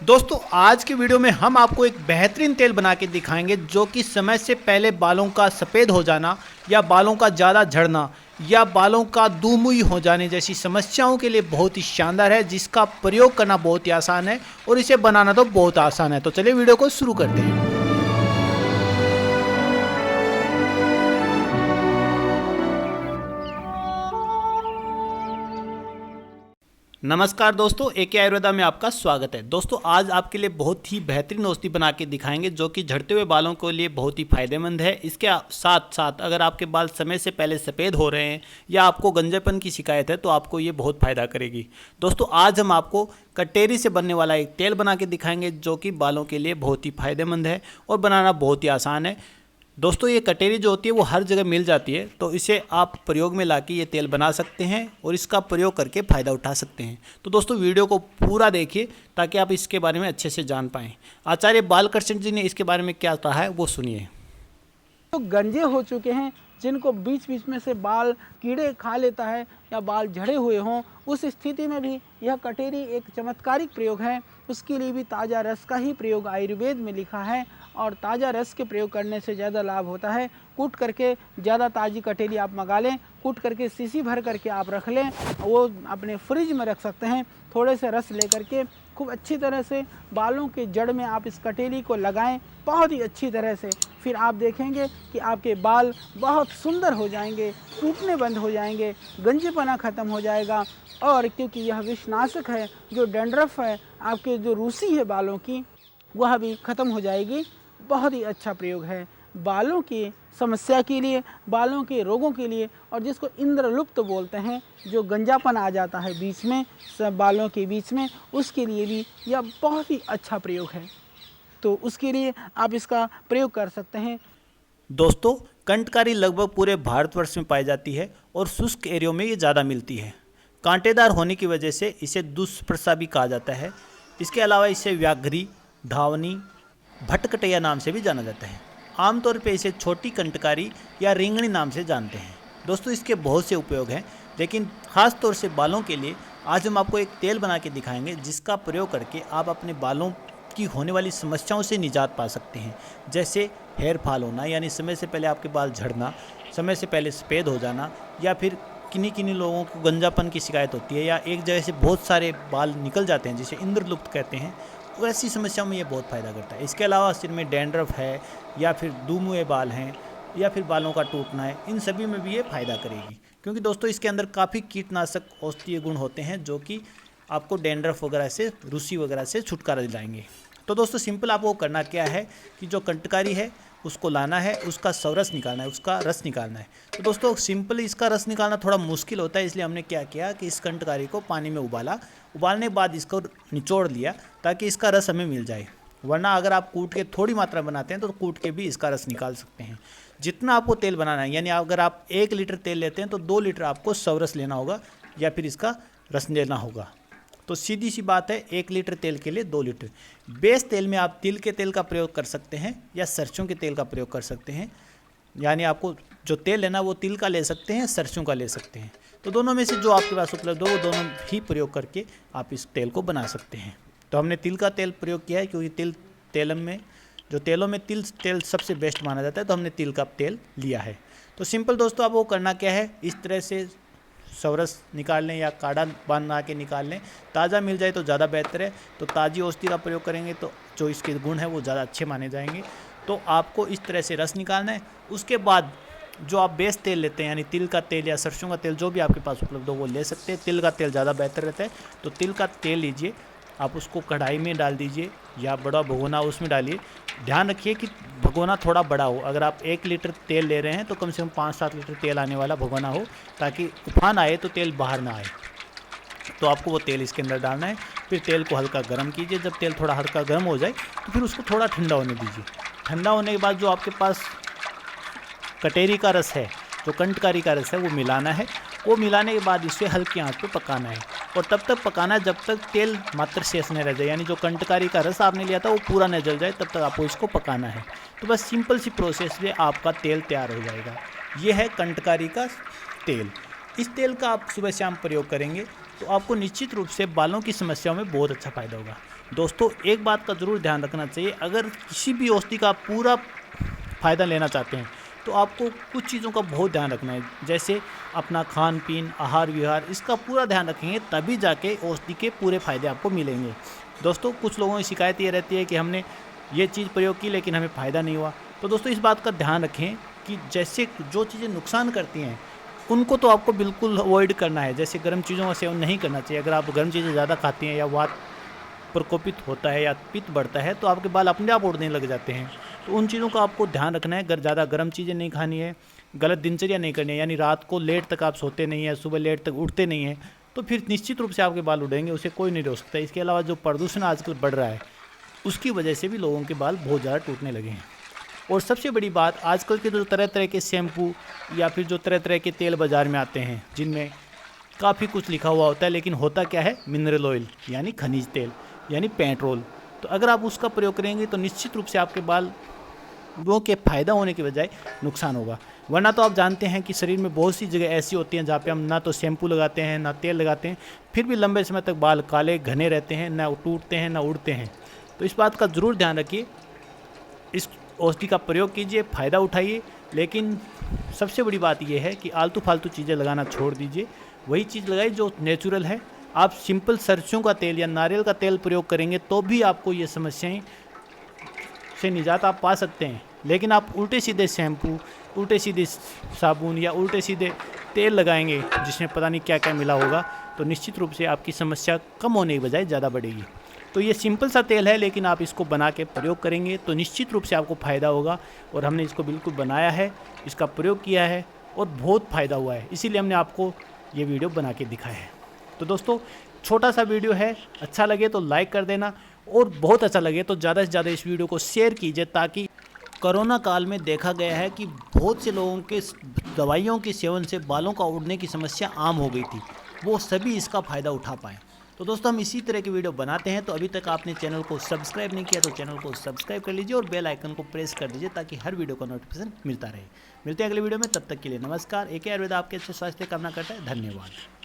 दोस्तों आज की वीडियो में हम आपको एक बेहतरीन तेल बना के दिखाएंगे जो कि समय से पहले बालों का सफ़ेद हो जाना या बालों का ज़्यादा झड़ना या बालों का दुमुई हो जाने जैसी समस्याओं के लिए बहुत ही शानदार है, जिसका प्रयोग करना बहुत ही आसान है और इसे बनाना तो बहुत आसान है। तो चलिए वीडियो को शुरू करते हैं। नमस्कार दोस्तों, एके आयुर्वेदा में आपका स्वागत है। दोस्तों आज आपके लिए बहुत ही बेहतरीन औषधि बना के दिखाएंगे जो कि झड़ते हुए बालों के लिए बहुत ही फायदेमंद है। इसके साथ साथ अगर आपके बाल समय से पहले सफ़ेद हो रहे हैं या आपको गंजेपन की शिकायत है तो आपको ये बहुत फ़ायदा करेगी। दोस्तों आज हम आपको कटेरी से बनने वाला एक तेल बना के दिखाएंगे जो कि बालों के लिए बहुत ही फायदेमंद है और बनाना बहुत ही आसान है। दोस्तों ये कटेरी जो होती है वो हर जगह मिल जाती है, तो इसे आप प्रयोग में लाके ये तेल बना सकते हैं और इसका प्रयोग करके फ़ायदा उठा सकते हैं। तो दोस्तों वीडियो को पूरा देखिए ताकि आप इसके बारे में अच्छे से जान पाएँ। आचार्य बालकृष्ण जी ने इसके बारे में क्या कहा है वो सुनिए। तो गंजे हो चुके हैं, जिनको बीच बीच में से बाल कीड़े खा लेता है या बाल झड़े हुए हों, उस स्थिति में भी यह कटेरी एक चमत्कारिक प्रयोग है। उसके लिए भी ताज़ा रस का ही प्रयोग आयुर्वेद में लिखा है और ताज़ा रस के प्रयोग करने से ज़्यादा लाभ होता है। कूट करके ज़्यादा ताज़ी कटेरी आप मंगा लें, कूट करके शीशी भर करके आप रख लें, वो अपने फ्रिज में रख सकते हैं। थोड़े से रस ले करके खूब अच्छी तरह से बालों के जड़ में आप इस कटेरी को लगाएं, बहुत ही अच्छी तरह से। फिर आप देखेंगे कि आपके बाल बहुत सुंदर हो जाएंगे, टूटने बंद हो जाएंगे, गंजेपना ख़त्म हो जाएगा। और क्योंकि यह विषनाशक है, जो डैंड्रफ है, आपके जो रूसी है बालों की, वह भी ख़त्म हो जाएगी। बहुत ही अच्छा प्रयोग है बालों की समस्या के लिए, बालों के रोगों के लिए, और जिसको इंद्रलुप्त बोलते हैं, जो गंजापन आ जाता है बीच में सब बालों के बीच में, उसके लिए भी यह बहुत ही अच्छा प्रयोग है। तो उसके लिए आप इसका प्रयोग कर सकते हैं। दोस्तों कंटकारी लगभग पूरे भारतवर्ष में पाई जाती है और शुष्क एरियो में ये ज़्यादा मिलती है। कांटेदार होने की वजह से इसे दुष्प्रसा भी कहा जाता है। इसके अलावा इसे व्याघ्री, धावनी, भटकटैया नाम से भी जाना जाता है। आमतौर पे इसे छोटी कंटकारी या रेंगनी नाम से जानते हैं। दोस्तों इसके बहुत से उपयोग हैं, लेकिन ख़ास तौर से बालों के लिए आज हम आपको एक तेल बना के दिखाएंगे जिसका प्रयोग करके आप अपने बालों की होने वाली समस्याओं से निजात पा सकते हैं। जैसे हेयर फॉल होना, यानी समय से पहले आपके बाल झड़ना, समय से पहले सफ़ेद हो जाना, या फिर किन्हीं किन्हीं लोगों को गंजापन की शिकायत होती है या एक जगह से बहुत सारे बाल निकल जाते हैं जिसे इंद्रलुप्त कहते हैं, वैसी समस्याओं में ये बहुत फ़ायदा करता है। इसके अलावा सिर में डैंड्रफ है या फिर दुमुए बाल हैं या फिर बालों का टूटना है, इन सभी में भी ये फ़ायदा करेगी, क्योंकि दोस्तों इसके अंदर काफ़ी कीटनाशक औषधीय गुण होते हैं जो कि आपको डैंड्रफ वगैरह से, रूसी वगैरह से छुटकारा दिलाएंगे। तो दोस्तों सिंपल आपको करना क्या है कि जो कंटकारी है उसको लाना है, उसका सवरस निकालना है, उसका रस निकालना है। तो दोस्तों सिंपल इसका रस निकालना थोड़ा मुश्किल होता है, इसलिए हमने क्या किया कि इस कंटकारी को पानी में उबाला, उबालने के बाद इसको निचोड़ लिया ताकि इसका रस हमें मिल जाए। वरना अगर आप कूट के थोड़ी मात्रा बनाते हैं तो कूट के भी इसका रस निकाल सकते हैं। जितना आपको तेल बनाना है, यानी अगर आप 1 लीटर तेल लेते हैं तो 2 लीटर आपको सवरस लेना होगा या फिर इसका रस लेना होगा। तो सीधी सी बात है, 1 लीटर तेल के लिए 2 लीटर। बेस तेल में आप तिल के तेल का प्रयोग कर सकते हैं या सरसों के तेल का प्रयोग कर सकते हैं। यानी आपको जो तेल लेना वो तिल का ले सकते हैं, सरसों का ले सकते हैं। तो दोनों में से जो आपके पास उपलब्ध हो वो दोनों ही प्रयोग करके आप इस तेल को बना सकते हैं। तो हमने तिल का तेल प्रयोग किया है क्योंकि तेलों में तिल तेल सबसे बेस्ट माना जाता है, तो हमने तिल का तेल लिया है। तो सिंपल दोस्तों आपको करना क्या है, इस तरह से सवरस निकाल लें या काढ़ा बना के निकाल लें। ताज़ा मिल जाए तो ज़्यादा बेहतर है, तो ताज़ी औषधि का प्रयोग करेंगे तो जो इसके गुण है वो ज़्यादा अच्छे माने जाएंगे। तो आपको इस तरह से रस निकालना है। उसके बाद जो आप बेस तेल लेते हैं, यानी तिल का तेल या सरसों का तेल, जो भी आपके पास उपलब्ध हो वो ले सकते हैं। तिल का तेल ज़्यादा बेहतर रहता है, तो तिल का तेल लीजिए, आप उसको कढ़ाई में डाल दीजिए या बड़ा भगोना उसमें डालिए। ध्यान रखिए कि भगोना थोड़ा बड़ा हो। अगर आप 1 लीटर तेल ले रहे हैं तो कम से कम 5-7 लीटर तेल आने वाला भगोना हो, ताकि उफान आए तो तेल बाहर ना आए। तो आपको वो तेल इसके अंदर डालना है। फिर तेल को हल्का गर्म कीजिए। जब तेल थोड़ा हल्का गर्म हो जाए तो फिर उसको थोड़ा ठंडा होने दीजिए। ठंडा होने के बाद जो आपके पास कटेरी का रस है, जो कंटकारी का रस है, वो मिलाना है। वो मिलाने के बाद इसे हल्की आंच पे पकाना है और तब तक पकाना है जब तक तेल मात्र शेष न रह जाए, यानी जो कंटकारी का रस आपने लिया था वो पूरा न जल जाए, तब तक आपको इसको पकाना है। तो बस सिंपल सी प्रोसेस में आपका तेल तैयार हो जाएगा। ये है कंटकारी का तेल। इस तेल का आप सुबह शाम प्रयोग करेंगे तो आपको निश्चित रूप से बालों की समस्याओं में बहुत अच्छा फ़ायदा होगा। दोस्तों एक बात का ज़रूर ध्यान रखना चाहिए, अगर किसी भी औषधि का पूरा फ़ायदा लेना चाहते हैं तो आपको कुछ चीज़ों का बहुत ध्यान रखना है, जैसे अपना खान पीन, आहार विहार, इसका पूरा ध्यान रखेंगे तभी जाके औषधि के पूरे फ़ायदे आपको मिलेंगे। दोस्तों कुछ लोगों की शिकायत ये रहती है कि हमने ये चीज़ प्रयोग की लेकिन हमें फ़ायदा नहीं हुआ। तो दोस्तों इस बात का ध्यान रखें कि जैसे जो चीज़ें नुकसान करती हैं उनको तो आपको बिल्कुल अवॉइड करना है, जैसे गर्म चीज़ों का सेवन नहीं करना चाहिए। अगर आप गर्म चीज़ें ज़्यादा खाती हैं या वात प्रकोपित होता है या पित्त बढ़ता है तो आपके बाल अपने आप उड़ने लग जाते हैं। तो उन चीज़ों का आपको ध्यान रखना है। ज़्यादा गर्म चीज़ें नहीं खानी है, गलत दिनचर्या नहीं करनी है, यानी रात को लेट तक आप सोते नहीं हैं, सुबह लेट तक उठते नहीं हैं, तो फिर निश्चित रूप से आपके बाल उड़ेंगे, उसे कोई नहीं रोक सकता। इसके अलावा जो प्रदूषण आजकल बढ़ रहा है उसकी वजह से भी लोगों के बाल बहुत ज़्यादा टूटने लगे हैं। और सबसे बड़ी बात, आजकल के जो तरह तरह के शैम्पू या फिर जो तरह तरह के तेल बाज़ार में आते हैं जिनमें काफ़ी कुछ लिखा हुआ होता है, लेकिन होता क्या है, मिनरल ऑयल यानी खनिज तेल यानी पेट्रोल। तो अगर आप उसका प्रयोग करेंगे तो निश्चित रूप से आपके बाल वो के फ़ायदा होने की बजाय नुकसान होगा। वरना तो आप जानते हैं कि शरीर में बहुत सी जगह ऐसी होती हैं जहाँ पे हम ना तो शैम्पू लगाते हैं ना तेल लगाते हैं, फिर भी लंबे समय तक बाल काले घने रहते हैं, ना टूटते हैं ना उड़ते हैं। तो इस बात का ज़रूर ध्यान रखिए, इस औषधि का प्रयोग कीजिए, फ़ायदा उठाइए, लेकिन सबसे बड़ी बात यह है कि आलतू फालतू चीज़ें लगाना छोड़ दीजिए, वही चीज़ लगाइए जो नेचुरल है। आप सिंपल सरसों का तेल या नारियल का तेल प्रयोग करेंगे तो भी आपको ये समस्याएं से निजात आप पा सकते हैं। लेकिन आप उल्टे सीधे शैम्पू, उल्टे सीधे साबुन या उल्टे सीधे तेल लगाएंगे जिसमें पता नहीं क्या क्या मिला होगा, तो निश्चित रूप से आपकी समस्या कम होने की बजाय ज़्यादा बढ़ेगी। तो ये सिंपल सा तेल है, लेकिन आप इसको बना के प्रयोग करेंगे तो निश्चित रूप से आपको फ़ायदा होगा। और हमने इसको बिल्कुल बनाया है, इसका प्रयोग किया है और बहुत फ़ायदा हुआ है, इसीलिए हमने आपको ये वीडियो बना के दिखाया है। तो दोस्तों छोटा सा वीडियो है, अच्छा लगे तो लाइक कर देना और बहुत अच्छा लगे तो ज़्यादा से ज़्यादा इस वीडियो को शेयर कीजिए, ताकि कोरोना काल में देखा गया है कि बहुत से लोगों के दवाइयों के सेवन से बालों का उड़ने की समस्या आम हो गई थी, वो सभी इसका फ़ायदा उठा पाएँ। तो दोस्तों हम इसी तरह की वीडियो बनाते हैं, तो अभी तक आपने चैनल को सब्सक्राइब नहीं किया तो चैनल को सब्सक्राइब कर लीजिए और बेल आइकन को प्रेस कर दीजिए ताकि हर वीडियो का नोटिफिकेशन मिलता रहे। मिलते हैं अगले वीडियो में, तब तक के लिए नमस्कार। एक आयुर्वेद आपके अच्छे स्वास्थ्य की कामना करता है। धन्यवाद।